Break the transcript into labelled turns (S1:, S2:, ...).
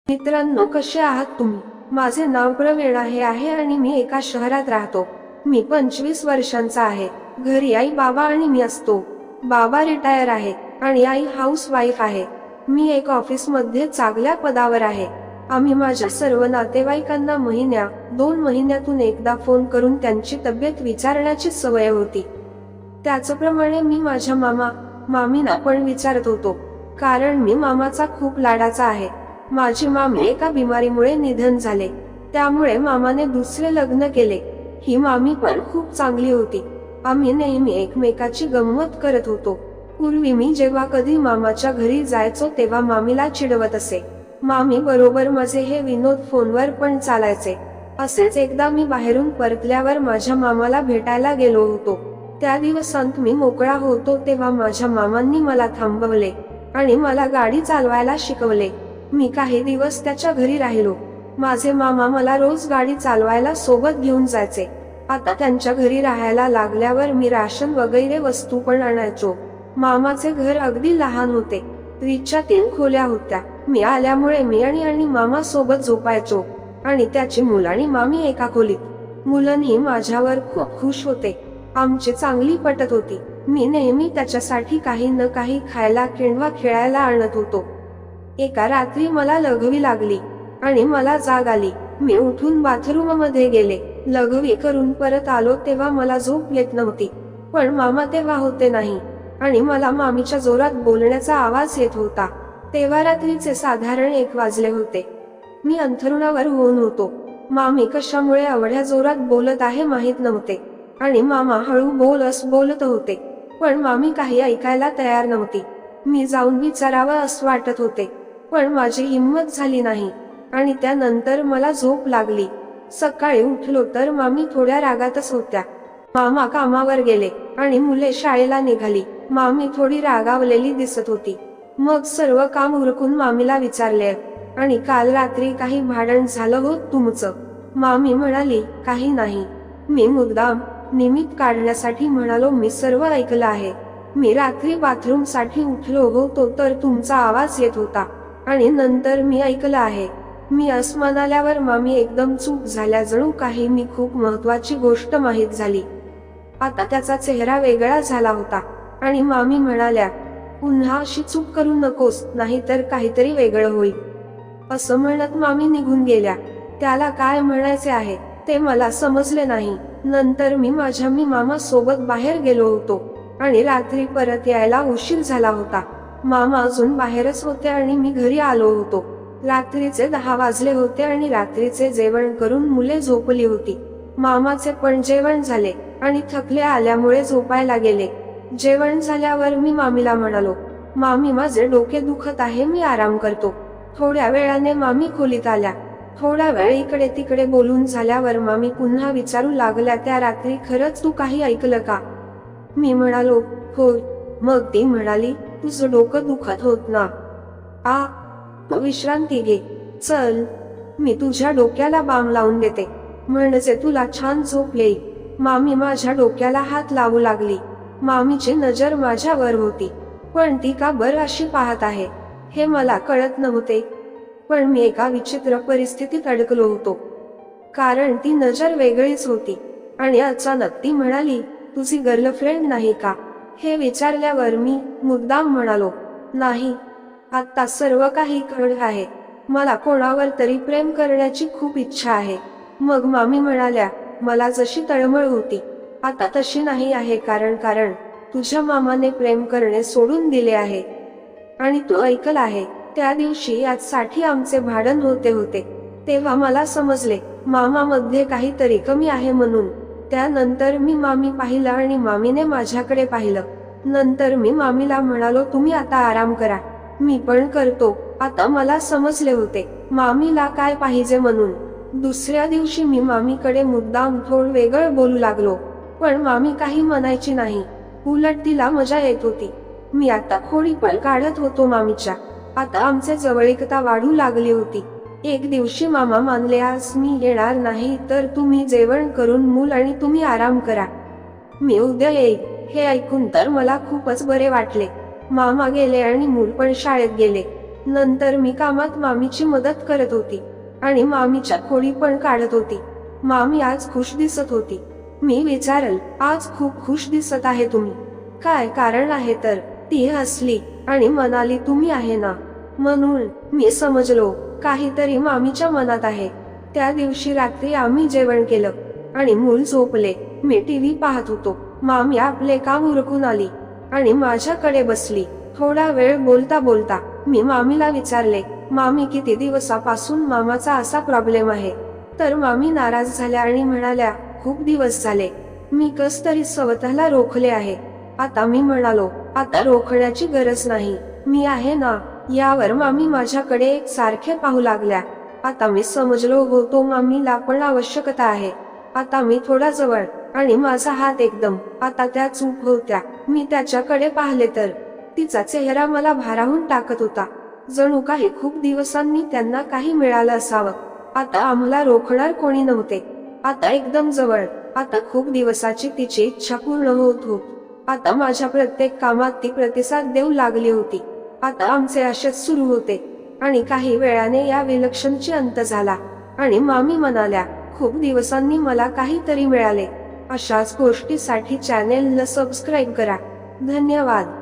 S1: मित्रांनो, कसे आहात तुम्ही? माझे नाव प्रवीण आहे आणि मी एका शहरात राहतो. मी 25 वर्षांचा आहे. घरी आई, बाबा आणि मी असतो. बाबा रिटायर आहेत आणि आई हाऊसवाईफ आहे. मी एक ऑफिस मध्ये चांगल्या पदावर आहे. आम्ही माझ्या सर्व नातेवाईकांना 2 महिन्यातून एकदा फोन करून त्यांची तब्येत विचारण्याची सवय होती. त्याचप्रमाणे मी माझ्या मामींना पण विचारत होतो, कारण मी मामाचा खूप लाडाचा आहे. माझी मामी एका बिमारीमुळे निधन झाले, त्यामुळे मामाने दुसरे लग्न केले. ही मामी पण खूप चांगली होती. आम्ही नेहमी एकमेकाची गंमत करत होतो. पूर्वी मी जेव्हा कधी मामाच्या घरी जायचो तेव्हा मामीला चिडवत असे. मामी बरोबर माझे हे विनोद फोनवर पण चालायचे. असेच एकदा मी बाहेरून परतल्यावर माझ्या मामाला भेटायला गेलो होतो. त्या दिवसांत मी मोकळा होतो तेव्हा माझ्या मामांनी मला थांबवले आणि मला गाडी चालवायला शिकवले. मी काही दिवस त्याच्या घरी राहिलो. माझे मामा मला रोज गाडी चालवायला सोबत घेऊन जायचे. आता त्यांच्या घरी राहायला लागल्यावर मी राशन वगैरे वस्तू पण आणायचो. मामाचे घर अगदी लहान होते. रिक्षा 3 खोल्या होत्या. मी आल्यामुळे मी आणि मामा सोबत झोपायचो आणि त्याची मुलं आणि मामी एका खोलीत. मुलंही माझ्यावर खूप खुश होते. आमची चांगली पटत होती. मी नेहमी त्याच्यासाठी काही न काही खायला किंवा खेळायला आणत होतो. एका रात्री मला लघवी लागली आणि मला जाग आली. मी उठून बाथरूम मध्ये गेले. लघवी करून परत आलो तेव्हा मला झोप येत नव्हती, पण मामा तेव्हा होते नाही आणि मला मामीच्या जोरात बोलण्याचा आवाज येत होता. तेव्हा रात्रीचे साधारण 1 वाजले होते. मी अंथरुणावर होऊन होतो. मामी कशामुळे एवढ्या जोरात बोलत आहे माहित नव्हते आणि मामा हळू बोलत होते, पण मामी काही ऐकायला तयार नव्हती. मी जाऊन विचारावं असं वाटत होते, पण माझी हिंमत झाली नाही आणि त्यानंतर मला झोप लागली. सकाळी उठलो तर मामी थोड्या रागातच होत्या. मामा कामावर गेले आणि मुले शाळेला निघाली. मामी थोडी रागावलेली दिसत होती. मग सर्व काम उरकून मामीला विचारले, आणि काल रात्री काही भांडण झालं हो तुमचं? मामी म्हणाली, काही नाही. मी मुद्दाम निमित्त काढण्यासाठी म्हणालो, मी सर्व ऐकलं आहे. मी रात्री बाथरूम साठी उठलो होतो तर तुमचा आवाज येत होता आणि नंतर मी ऐकलं आहे. मी असं म्हणाल्यावर मामी एकदम चूक झाल्या, जणू काही मी खूप महत्वाची गोष्ट माहीत झाली. आता त्याचा चेहरा वेगळा झाला होता आणि मामी म्हणाल्या, पुन्हा अशी चूक करू नकोस, नाहीतर काहीतरी वेगळं होईल. असं म्हणत मामी निघून गेल्या. त्याला काय म्हणायचे आहे ते मला समजले नाही. नंतर मी माझ्या मामा सोबत बाहेर गेलो होतो आणि रात्री परत यायला उशीर झाला होता. मामा अजून बाहेरच होते आणि मी घरी आलो होतो. रात्रीचे 10 वाजले होते आणि रात्रीचे जेवण करून मुले झोपली होती. मामाचे पण जेवण झाले आणि थकले आल्यामुळे झोपायला गेले. जेवण झाल्यावर मी मामीला म्हणालो, मामी माझे डोके दुखत आहे, मी आराम करतो. थोड्या वेळाने मामी खोलीत आल्या. थोडा वेळ इकडे तिकडे बोलून झाल्यावर मामी पुन्हा विचारू लागल्या, त्या रात्री खरंच तू काही ऐकलं का? मी म्हणालो, होय. मग ती म्हणाली, तुझं डोकं दुखत होत ना? विश्रांती घे. चल, मी तुझ्या डोक्याला बाम लावून देते, म्हणजे तुला छान झोप येईल. मामी माझ्या डोक्याला हात लावू लागली. मामीची नजर माझ्यावर होती, पण ती का बरं अशी पाहत आहे हे मला कळत नव्हते. पण मी एका विचित्र परिस्थितीत अडकलो होतो, कारण ती नजर वेगळीच होती. आणि अचानक ती म्हणाली, तुझी गर्लफ्रेंड नाही का? हे विचारल्यावर मी मुद्दाम म्हणालो, नाही. आता सर्व काही कळलं आहे. मला कोणावर तरी प्रेम करण्याची खूप इच्छा आहे. मग मामी म्हणाल्या, मला जशी तळमळ होती आता तशी नाही आहे, कारण तुझ्या मामाने प्रेम करणे सोडून दिले आहे. आणि तू ऐकलं आहे, त्या दिवशी यासाठी आमचे भांडण होते. तेव्हा मला समजले, मामामध्ये काहीतरी कमी आहे म्हणून. त्यानंतर मी मामी पाहिलं आणि मामीने माझ्याकडे पाहिलं. नंतर मी मामीला म्हणालो, तुम्ही आता आराम करा, मी पण करतो. आता मला समजले होते मामीला काय पाहिजे म्हणून. दुसऱ्या दिवशी मी मामीकडे मुद्दाम थोडं वेगळं बोलू लागलो, पण मामी काही म्हणायची नाही. उलट तिला मजा येत होती. मी आता खोडी पण काढत होतो मामीच्या. आता आमचे जवळीकता वाढू लागली होती. एक दिवशी मामा मानले, आज मी येणार नाही तर तुम्ही जेवण करून मूल आणि तुम्ही आराम करा, मी उद्या येईल. हे ऐकून तर मला खूपच बरे वाटले. मामा गेले आणि मूल पण शाळेत गेले. नंतर मी कामात मामीची मदत करत होती आणि मामीच्या खोडी पण काढत होती. मामी आज खुश दिसत होती. मी विचारल, आज खूप खुश दिसत आहे तुम्ही, काय कारण आहे? तर ती हसली आणि म्हणाली, तुम्ही आहे ना म्हणून. मी समजलो काहीतरी मामीच्या मनात आहे. त्या दिवशी रात्री आम्ही जेवण केलं आणि मूल झोपले. मी टीव्ही पाहत होतो. मामी आपले काम उरकून आली आणि माझ्याकडे बसली. थोडा वेळ बोलता बोलता मी मामीला विचारले, मामी किती दिवसापासून मामाचा असा प्रॉब्लेम आहे? तर मामी नाराज झाल्या आणि म्हणाल्या, खूप दिवस झाले. मी कस तरी स्वतःला रोखले आहे. आता मी म्हणालो, आता रोखण्याची गरज नाही, मी आहे ना. यावर मामी माझ्याकडे एक सारखे पाहू लागल्या. आता मी समजलो होतो मामीला पण आवश्यकता आहे. आता मी थोडा जवळ आणि माझा हात एकदम. आता त्या चूप होत्या. मी त्याच्याकडे पाहिले तर तिचा चेहरा मला भारावून टाकत होता. जणू काही खूप दिवसांनी त्यांना काही मिळालं असावं. आता आम्हाला रोखणार कोणी नव्हते. आता एकदम जवळ. आता खूप दिवसाची तिची इच्छा पूर्ण होत होत. आता माझ्या प्रत्येक कामात ती प्रतिसाद देऊ लागली होती. आता आमचे असेच सुरू होते आणि काही वेळाने या विलक्षणची अंत झाला आणि मामी म्हणाल्या, खूप दिवसांनी मला काहीतरी मिळाले. अशाच गोष्टीसाठी चॅनेलला सबस्क्राईब करा. धन्यवाद.